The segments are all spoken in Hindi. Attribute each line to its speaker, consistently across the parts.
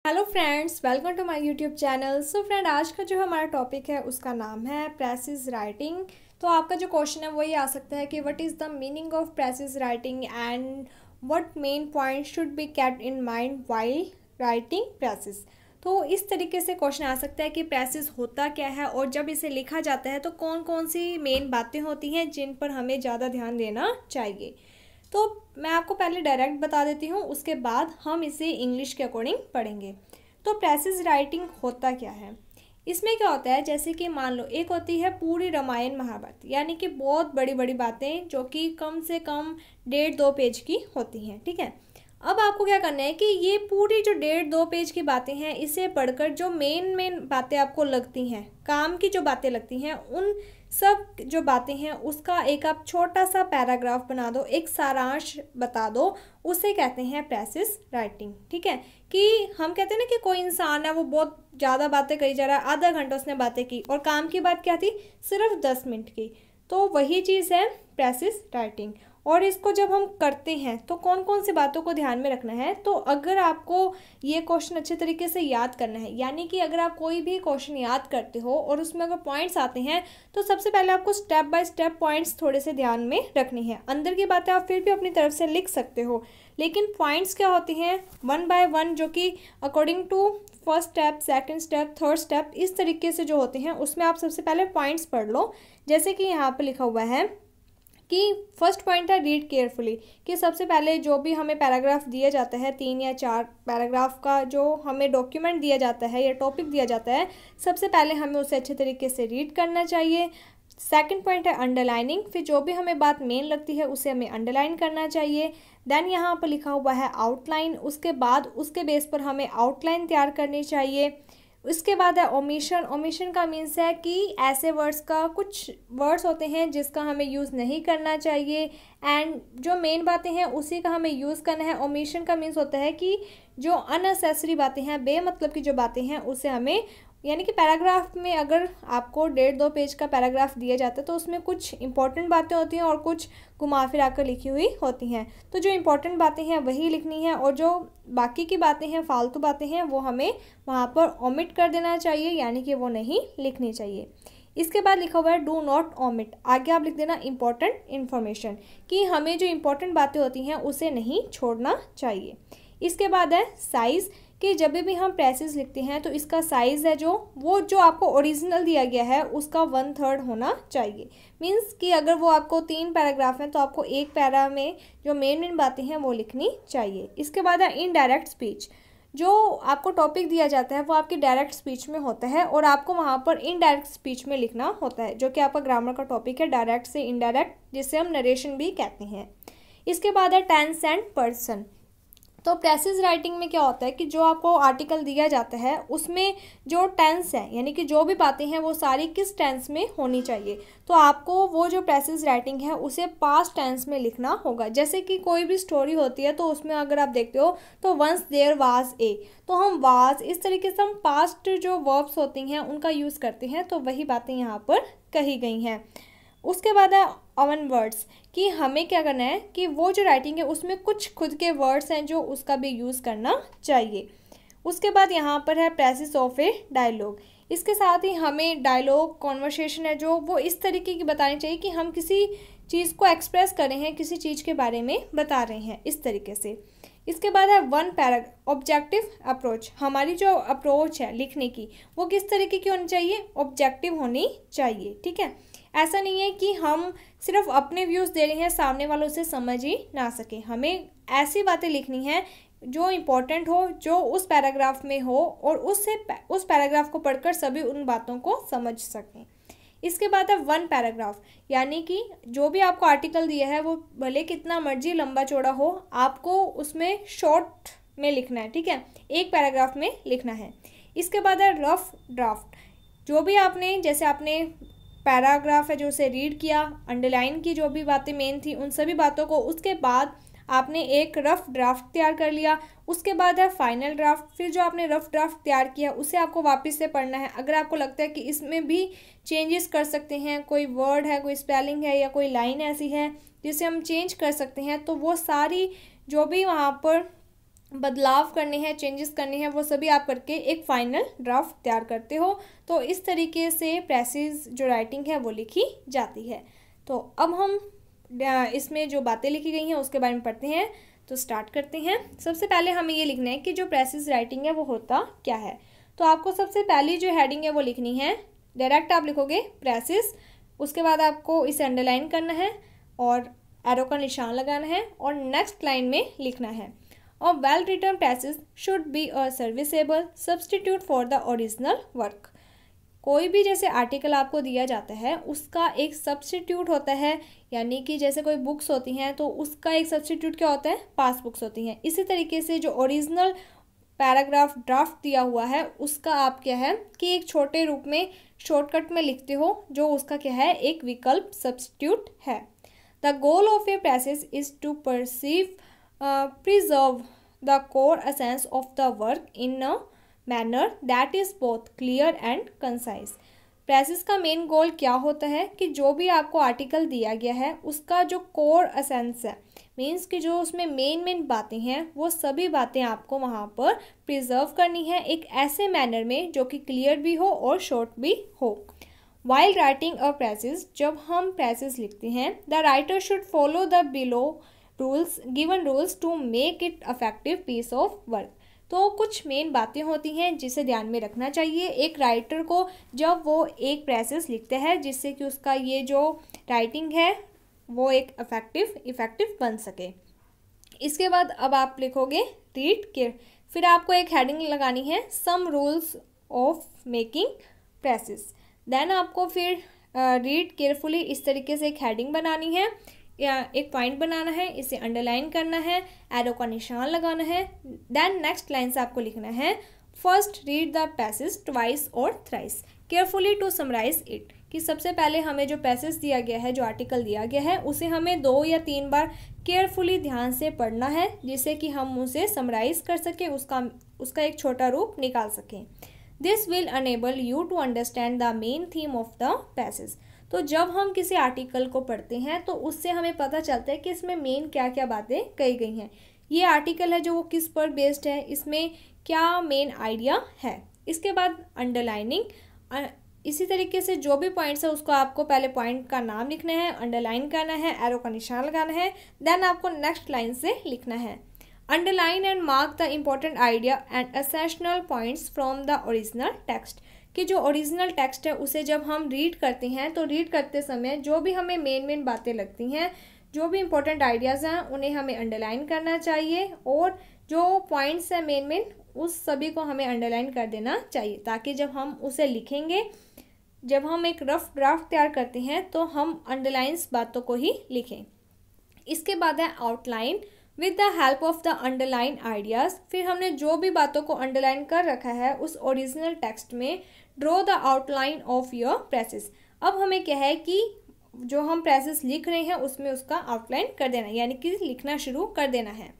Speaker 1: Hello friends, welcome to my YouTube channel. So friend, आज का जो हमारा टॉपिक है उसका नाम है प्रेसिज राइटिंग। तो आपका जो क्वेश्चन है वो ये आ सकता है कि what is the meaning of precious writing and what main point should be kept in mind while writing precious. तो इस तरीके से क्वेश्चन आ सकता है कि प्रेसिज होता क्या है और जब इसे लिखा जाता है तो कौन कौन सी मेन बातें होती हैं जिन पर हमें ज़्यादा ध्यान देना चाहिए। तो मैं आपको पहले डायरेक्ट बता देती हूँ, उसके बाद हम इसे इंग्लिश के अकॉर्डिंग पढ़ेंगे। तो प्रेसिज राइटिंग होता क्या है, इसमें क्या होता है, जैसे कि मान लो एक होती है पूरी रामायण महाभारत, यानी कि बहुत बड़ी बड़ी बातें जो कि कम से कम 1.5-2 पेज की होती हैं। ठीक है, अब आपको क्या करना है कि ये पूरी जो 1.5-2 पेज की बातें हैं इसे पढ़कर जो मेन बातें आपको लगती हैं, काम की जो बातें लगती हैं, उन सब जो बातें हैं उसका एक आप छोटा सा पैराग्राफ बना दो, एक सारांश बता दो। उसे कहते हैं प्रेसिज राइटिंग। ठीक है, कि हम कहते हैं ना कि कोई इंसान है वो बहुत ज़्यादा बातें करी जा रहा है, आधा घंटा उसने बातें की और काम की बात क्या थी, सिर्फ 10 मिनट की। तो वही चीज़ है प्रेसिज राइटिंग। और इसको जब हम करते हैं तो कौन कौन सी बातों को ध्यान में रखना है। तो अगर आपको ये क्वेश्चन अच्छे तरीके से याद करना है, यानी कि अगर आप कोई भी क्वेश्चन याद करते हो और उसमें अगर पॉइंट्स आते हैं तो सबसे पहले आपको स्टेप बाय स्टेप पॉइंट्स थोड़े से ध्यान में रखनी है। अंदर की बातें आप फिर भी अपनी तरफ से लिख सकते हो, लेकिन पॉइंट्स क्या होती हैं, 1 बाय 1, जो कि according to first step, second step, third step, इस तरीके से जो होते हैं उसमें आप सबसे पहले पॉइंट्स पढ़ लो। जैसे कि यहाँ पर लिखा हुआ है कि फर्स्ट पॉइंट है रीड केयरफुली, कि सबसे पहले जो भी हमें पैराग्राफ दिया जाता है, 3 या 4 पैराग्राफ का जो हमें डॉक्यूमेंट दिया जाता है या टॉपिक दिया जाता है, सबसे पहले हमें उसे अच्छे तरीके से रीड करना चाहिए। सेकंड पॉइंट है अंडरलाइनिंग, फिर जो भी हमें बात मेन लगती है उसे हमें अंडरलाइन करना चाहिए। देन यहाँ पर लिखा हुआ है आउटलाइन, उसके बाद उसके बेस पर हमें आउटलाइन तैयार करनी चाहिए। उसके बाद है ओमिशन। ओमिशन का मीन्स है कि ऐसे वर्ड्स का, कुछ वर्ड्स होते हैं जिसका हमें यूज़ नहीं करना चाहिए एंड जो मेन बातें हैं उसी का हमें यूज़ करना है। ओमिशन का मीन्स होता है कि जो अननेसेसरी बातें हैं, बेमतलब की जो बातें हैं, उसे हमें, यानी कि पैराग्राफ में अगर आपको 1.5-2 पेज का पैराग्राफ दिया जाता है तो उसमें कुछ इंपॉर्टेंट बातें होती हैं और कुछ घुमा फिरा कर लिखी हुई होती हैं। तो जो इंपॉर्टेंट बातें हैं वही लिखनी है और जो बाकी की बातें हैं, फालतू बातें हैं, वो हमें वहाँ पर ओमिट कर देना चाहिए, यानी कि वो नहीं लिखनी चाहिए। इसके बाद लिखा हुआ है डू नॉट ओमिट, आगे आप लिख देना इंपॉर्टेंट इन्फॉर्मेशन, कि हमें जो इंपॉर्टेंट बातें होती हैं उसे नहीं छोड़ना चाहिए। इसके बाद है साइज़, कि जब भी हम प्रेसिज लिखते हैं तो इसका साइज़ है जो आपको ओरिजिनल दिया गया है उसका 1/3 होना चाहिए। मीन्स कि अगर वो आपको 3 पैराग्राफ हैं तो आपको एक पैरा में जो मेन बातें हैं वो लिखनी चाहिए। इसके बाद है इनडायरेक्ट स्पीच, जो आपको टॉपिक दिया जाता है वो आपकी डायरेक्ट स्पीच में होता है और आपको वहाँ पर इनडायरेक्ट स्पीच में लिखना होता है, जो कि आपका ग्रामर का टॉपिक है, डायरेक्ट से इनडायरेक्ट, जिसे हम नरेशन भी कहते हैं। इसके बाद है टेंस एंड पर्सन। तो प्रेसिज राइटिंग में क्या होता है कि जो आपको आर्टिकल दिया जाता है उसमें जो टेंस है, यानी कि जो भी बातें हैं वो सारी किस टेंस में होनी चाहिए। तो आपको वो जो प्रेसिज राइटिंग है उसे पास्ट टेंस में लिखना होगा। जैसे कि कोई भी स्टोरी होती है तो उसमें अगर आप देखते हो तो वंस देयर वाज ए, तो हम वाज, इस तरीके से हम पास्ट जो वर्ब्स होती हैं उनका यूज़ करते हैं। तो वही बातें यहाँ पर कही गई हैं। उसके बाद है ओवन वर्ड्स, कि हमें क्या करना है कि वो जो राइटिंग है उसमें कुछ खुद के वर्ड्स हैं जो उसका भी यूज़ करना चाहिए। उसके बाद यहाँ पर है प्रेसिज ऑफ ए डायलॉग, इसके साथ ही हमें डायलॉग, कॉन्वर्सेशन है जो वो इस तरीके की बतानी चाहिए कि हम किसी चीज़ को एक्सप्रेस कर रहे हैं, किसी चीज़ के बारे में बता रहे हैं, इस तरीके से। इसके बाद है वन पैरा ऑब्जेक्टिव अप्रोच, हमारी जो अप्रोच है लिखने की वो किस तरीके की होनी चाहिए, ऑब्जेक्टिव होनी चाहिए। ठीक है, ऐसा नहीं है कि हम सिर्फ अपने व्यूज़ दे रहे हैं, सामने वालों से समझ ही ना सके। हमें ऐसी बातें लिखनी है जो इम्पोर्टेंट हो, जो उस पैराग्राफ में हो और उस पैराग्राफ को पढ़कर सभी उन बातों को समझ सकें। इसके बाद है वन पैराग्राफ, यानी कि जो भी आपको आर्टिकल दिया है वो भले कितना मर्जी लंबा चौड़ा हो, आपको उसमें शॉर्ट में लिखना है। ठीक है, एक पैराग्राफ में लिखना है। इसके बाद है रफ ड्राफ्ट, जो भी आपने, जैसे आपने पैराग्राफ है जो उसे रीड किया, अंडरलाइन की जो भी बातें मेन थी उन सभी बातों को, उसके बाद आपने एक रफ ड्राफ्ट तैयार कर लिया। उसके बाद है फाइनल ड्राफ्ट, फिर जो आपने रफ ड्राफ्ट तैयार किया उसे आपको वापस से पढ़ना है। अगर आपको लगता है कि इसमें भी चेंजेस कर सकते हैं, कोई वर्ड है, कोई स्पेलिंग है या कोई लाइन ऐसी है जिसे हम चेंज कर सकते हैं, तो वो सारी जो भी वहाँ पर बदलाव करने हैं, चेंजेस करने हैं, वो सभी आप करके एक फाइनल ड्राफ्ट तैयार करते हो। तो इस तरीके से प्रेसिज जो राइटिंग है वो लिखी जाती है। तो अब हम इसमें जो बातें लिखी गई हैं उसके बारे में पढ़ते हैं। तो स्टार्ट करते हैं। सबसे पहले हमें ये लिखना है कि जो प्रेसिज राइटिंग है वो होता क्या है। तो आपको सबसे पहली जो हेडिंग है वो लिखनी है, डायरेक्ट आप लिखोगे प्रेसिज, उसके बाद आपको इसे अंडरलाइन करना है और एरो का निशान लगाना है और नेक्स्ट लाइन में लिखना है, A well-written passage should be a serviceable substitute for the original work। कोई भी जैसे आर्टिकल आपको दिया जाता है उसका एक सब्स्टिट्यूट होता है, यानी कि जैसे कोई बुक्स होती हैं तो उसका एक सब्स्टिट्यूट क्या होता है, पास बुक्स होती हैं। इसी तरीके से जो ओरिजिनल पैराग्राफ ड्राफ्ट दिया हुआ है उसका आप क्या है कि एक छोटे रूप में शॉर्टकट में लिखते हो, जो उसका क्या है एक विकल्प सब्स्टिट्यूट है। The goal of a passage is to preserve the core essence of the work in a manner that is both clear and concise। Precious का मेन गोल क्या होता है कि जो भी आपको आर्टिकल दिया गया है उसका जो कोर एसेंस है, मीन्स कि जो उसमें मेन बातें हैं वो सभी बातें आपको वहाँ पर प्रिजर्व करनी है एक ऐसे मैनर में जो कि क्लियर भी हो और शॉर्ट भी हो। वाइल राइटिंग अ प्रेसिस, जब हम प्रेसिस लिखते हैं, the writer should follow the below given rules to make it effective piece of work. तो कुछ मेन बातें होती हैं जिसे ध्यान में रखना चाहिए एक राइटर को जब वो एक प्रेसिस लिखता है, जिससे कि उसका ये जो राइटिंग है वो एक इफेक्टिव बन सके। इसके बाद अब आप लिखोगे रीड केयर, फिर आपको एक हेडिंग लगानी है some rules of making precis. Then आपको फिर रीड केयरफुली इस तरीके से एक हेडिंग बनानी है या एक पॉइंट बनाना है, इसे अंडरलाइन करना है, एरो का निशान लगाना है। देन नेक्स्ट लाइन से आपको लिखना है first read the passage twice और thrice carefully to summarise it, कि सबसे पहले हमें जो पैसेज दिया गया है, जो आर्टिकल दिया गया है, उसे हमें 2 या 3 बार केयरफुली ध्यान से पढ़ना है, जिससे कि हम उसे समराइज कर सकें, उसका एक छोटा रूप निकाल सकें। This will enable you to understand the main theme of the passage. तो जब हम किसी आर्टिकल को पढ़ते हैं तो उससे हमें पता चलता है कि इसमें मेन क्या क्या बातें कही गई हैं, ये आर्टिकल है जो वो किस पर बेस्ड है, इसमें क्या मेन आइडिया है। इसके बाद अंडरलाइनिंग, इसी तरीके से जो भी पॉइंट्स है उसको आपको पहले पॉइंट का नाम लिखना है, अंडरलाइन करना है, एरो का निशान लगाना है। देन आपको नेक्स्ट लाइन से लिखना है underline and mark the important idea and essential points from the original text, कि जो ओरिजिनल टेक्स्ट है उसे जब हम रीड करते हैं तो रीड करते समय जो भी हमें मेन बातें लगती हैं, जो भी इंपॉर्टेंट आइडियाज़ हैं, उन्हें हमें अंडरलाइन करना चाहिए और जो पॉइंट्स हैं मेन उस सभी को हमें अंडरलाइन कर देना चाहिए, ताकि जब हम उसे लिखेंगे, जब हम एक रफ ड्राफ्ट तैयार करते हैं तो हम अंडरलाइंस बातों को ही लिखें। इसके बाद है outline with the help of the underline ideas, फिर हमने जो भी बातों को अंडरलाइन कर रखा है उस ओरिजिनल टेक्स्ट में draw the outline of your precious. अब हमें क्या है कि जो हम प्रेसिस लिख रहे हैं उसमें उसका आउटलाइन कर देना है, यानी कि लिखना शुरू कर देना है।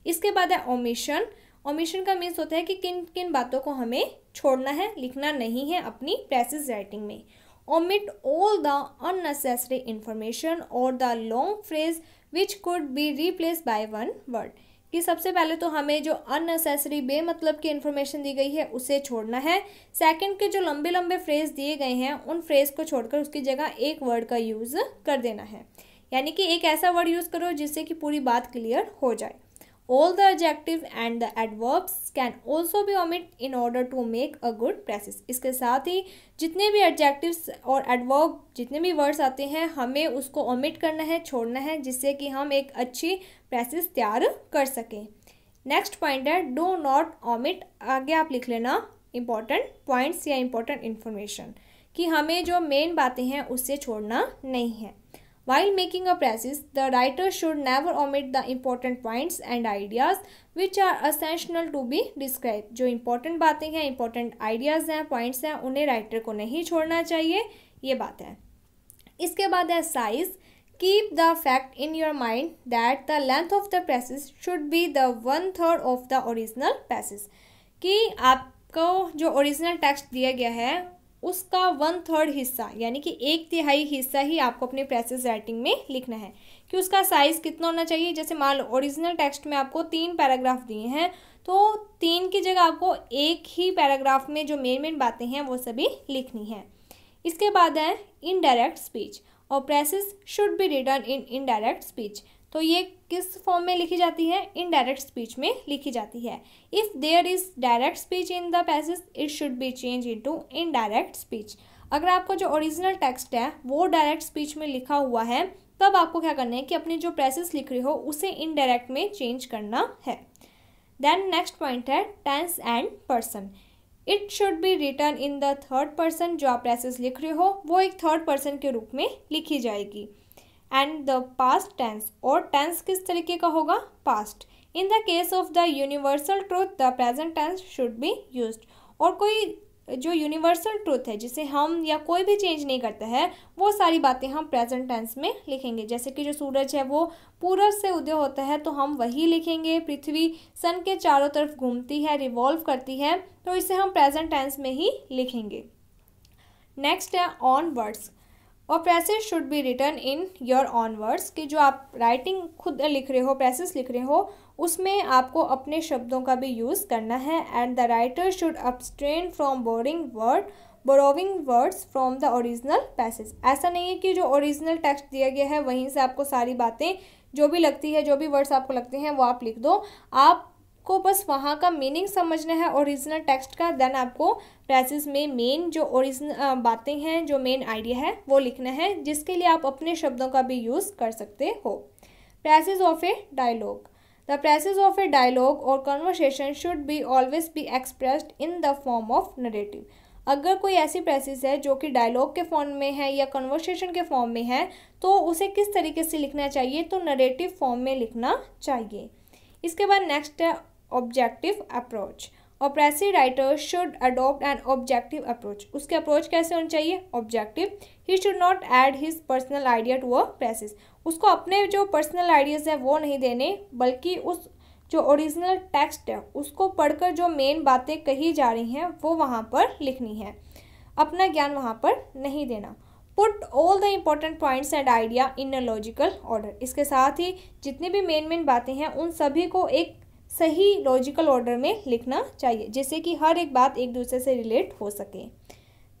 Speaker 1: इसके बाद है ओमिशन। ओमिशन का मीन्स होता है कि किन किन बातों को हमें छोड़ना है, लिखना नहीं है अपनी प्रेसिस राइटिंग में। Omit all the unnecessary information और the long phrase which could be replace by one word, कि सबसे पहले तो हमें जो अननेसेसरी बेमतलब की इन्फॉर्मेशन दी गई है उसे छोड़ना है। सेकंड के जो लंबे फ्रेज दिए गए हैं उन फ्रेज को छोड़कर उसकी जगह एक वर्ड का यूज़ कर देना है, यानी कि एक ऐसा वर्ड यूज़ करो जिससे कि पूरी बात क्लियर हो जाए। All the adjective and the adverbs can also be omitted in order to make a good precis। इसके साथ ही जितने भी adjectives और adverb, जितने भी words आते हैं, हमें उसको omit करना है, छोड़ना है, जिससे कि हम एक अच्छी precis तैयार कर सकें। नेक्स्ट पॉइंट है डो नॉट omit, आगे आप लिख लेना important points या important information, कि हमें जो मेन बातें हैं उससे छोड़ना नहीं है। While making a precis, the writer should never omit the important points and ideas which are essential to be described। जो important बातें हैं, important ideas हैं, points हैं, उन्हें राइटर को नहीं छोड़ना चाहिए, ये बात है। इसके बाद है size। Keep the fact in your mind that the length of the precis should be the 1/3 of the original passage, कि आपको जो ओरिजिनल टेक्स्ट दिया गया है उसका 1/3 हिस्सा, यानी कि 1/3 हिस्सा ही आपको अपने प्रेसिस राइटिंग में लिखना है, कि उसका साइज़ कितना होना चाहिए। जैसे मान लो ओरिजिनल टेक्स्ट में आपको 3 पैराग्राफ दिए हैं, तो 3 की जगह आपको एक ही पैराग्राफ में जो मेन बातें हैं वो सभी लिखनी है। इसके बाद है इनडायरेक्ट स्पीच, और passage should be written in indirect speech. तो ये किस फॉर्म में लिखी जाती है? इनडायरेक्ट स्पीच में लिखी जाती है। If there is direct speech in the passage it should be change into indirect speech. अगर आपको जो ओरिजिनल टेक्स्ट है वो डायरेक्ट स्पीच में लिखा हुआ है, तब आपको क्या करना है कि अपनी जो पैसेज लिख रही हो उसे इनडायरेक्ट में चेंज करना है। देन नेक्स्ट पॉइंट है tense and person. It should be written in the third person. जो आप पैसेज लिख रहे हो वो एक थर्ड पर्सन के रूप में लिखी जाएगी। एंड द पास्ट टेंस, और टेंस किस तरीके का होगा? Past. In the case of the universal truth the present tense should be used. और कोई जो यूनिवर्सल ट्रूथ है जिसे हम या कोई भी चेंज नहीं करता है, वो सारी बातें हम प्रेजेंट टेंस में लिखेंगे। जैसे कि जो सूरज है वो पूरब से उदय होता है तो हम वही लिखेंगे। पृथ्वी सन के चारों तरफ घूमती है, रिवॉल्व करती है, तो इसे हम प्रेजेंट टेंस में ही लिखेंगे। नेक्स्ट है ऑन वर्ड्स, और passage should be written in your own words, कि जो आप राइटिंग खुद लिख रहे हो, पैसेज लिख रहे हो, उसमें आपको अपने शब्दों का भी यूज़ करना है। And the writer should abstain from borrowing words from the original passage. ऐसा नहीं है कि जो ओरिजिनल टेक्स्ट दिया गया है वहीं से आपको सारी बातें जो भी लगती है, जो भी वर्ड्स आपको लगते हैं वो आप लिख दो। आपको बस वहाँ का मीनिंग समझना है ओरिजिनल टेक्स्ट का। देन आपको पैसेज में मेन जो ओरिजिनल बातें हैं, जो मेन आइडिया है वो लिखना है, जिसके लिए आप अपने शब्दों का भी यूज़ कर सकते हो। Passage of a dialogue, the passage of a dialogue और conversation should be always be expressed in the form of narrative. अगर कोई ऐसी पैसेज है जो कि डायलॉग के फॉर्म में है या कन्वर्सेशन के फॉर्म में है, तो उसे किस तरीके से लिखना चाहिए? तो नरेटिव फॉर्म में लिखना चाहिए। इसके बाद नेक्स्ट है ऑब्जेक्टिव अप्रोच, और passage writer should adopt an objective approach. उसके अप्रोच कैसे होनी चाहिए? Objective. He should not add his personal idea to a passage. उसको अपने जो पर्सनल आइडियाज़ हैं वो नहीं देने, बल्कि उस जो ओरिजिनल टेक्स्ट है उसको पढ़कर जो मेन बातें कही जा रही हैं वो वहाँ पर लिखनी है, अपना ज्ञान वहाँ पर नहीं देना। Put all the important points and idea in a logical order. इसके साथ ही जितनी भी मेन बातें हैं उन सभी को एक सही लॉजिकल ऑर्डर में लिखना चाहिए, जिससे कि हर एक बात एक दूसरे से रिलेट हो सके।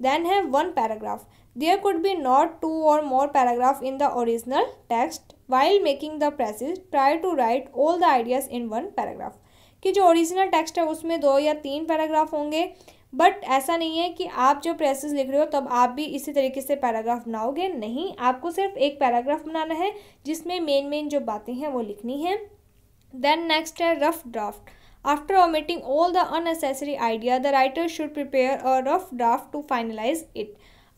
Speaker 1: देन है one paragraph, there could be not 2 और more paragraphs in the original text while making the passage try to write all the ideas in one paragraph. कि जो ओरिजिनल टेक्स्ट है उसमें 2 या 3 पैराग्राफ होंगे, बट ऐसा नहीं है कि आप जो पैसेज लिख रहे हो तब आप भी इसी तरीके से पैराग्राफ बनाओगे। नहीं, आपको सिर्फ एक पैराग्राफ बनाना है जिसमें मेन जो बातें हैं वो लिखनी है। Then next है rough draft. After omitting all the unnecessary idea, the writer should prepare a rough draft to finalize it.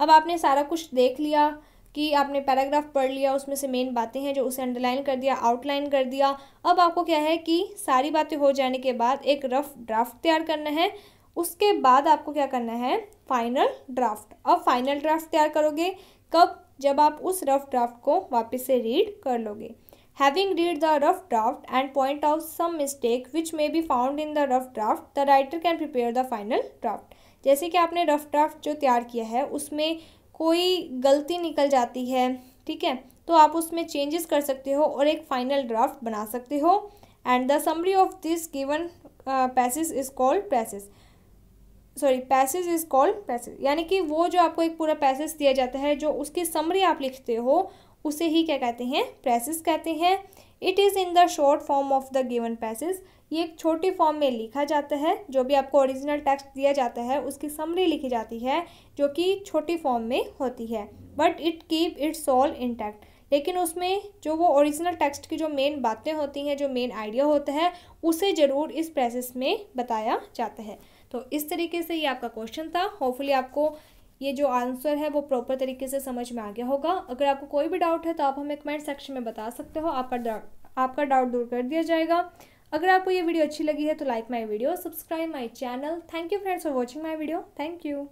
Speaker 1: अब आपने सारा कुछ देख लिया कि आपने पैराग्राफ पढ़ लिया, उसमें से मेन बातें हैं जो उसे अंडरलाइन कर दिया, आउटलाइन कर दिया। अब आपको क्या है कि सारी बातें हो जाने के बाद एक रफ ड्राफ्ट तैयार करना है। उसके बाद आपको क्या करना है? Final draft. अब फाइनल ड्राफ्ट तैयार करोगे कब? जब आप उस रफ ड्राफ्ट को वापस से रीड कर लोगे। Having read the rough draft and point out some mistake which may be found in the rough draft, the writer can prepare the final draft. जैसे कि आपने रफ ड्राफ्ट जो तैयार किया है उसमें कोई गलती निकल जाती है, ठीक है, तो आप उसमें चेंजेस कर सकते हो और एक फाइनल ड्राफ्ट बना सकते हो। And the summary of this given passage is called passage is called passage. यानी कि वो जो आपको एक पूरा पैसेज दिया जाता है, जो उसकी समरी आप लिखते हो, उसे ही क्या कहते हैं? पैसेज कहते हैं। It is in the short form of the given passage. ये एक छोटी फॉर्म में लिखा जाता है। जो भी आपको ओरिजिनल टेक्स्ट दिया जाता है उसकी समरी लिखी जाती है, जो कि छोटी फॉर्म में होती है, but it keep its soul intact. लेकिन उसमें जो वो ओरिजिनल टेक्स्ट की जो मेन बातें होती हैं, जो मेन आइडिया होता है, उसे ज़रूर इस पैसेज में बताया जाता है। तो इस तरीके से ये आपका क्वेश्चन था। होपफुली आपको ये जो आंसर है वो प्रॉपर तरीके से समझ में आ गया होगा। अगर आपको कोई भी डाउट है तो आप हमें कमेंट सेक्शन में बता सकते हो, आपका डाउट दूर कर दिया जाएगा। अगर आपको ये वीडियो अच्छी लगी है तो like my video, subscribe my channel. Thank you friends for watching my video. Thank you.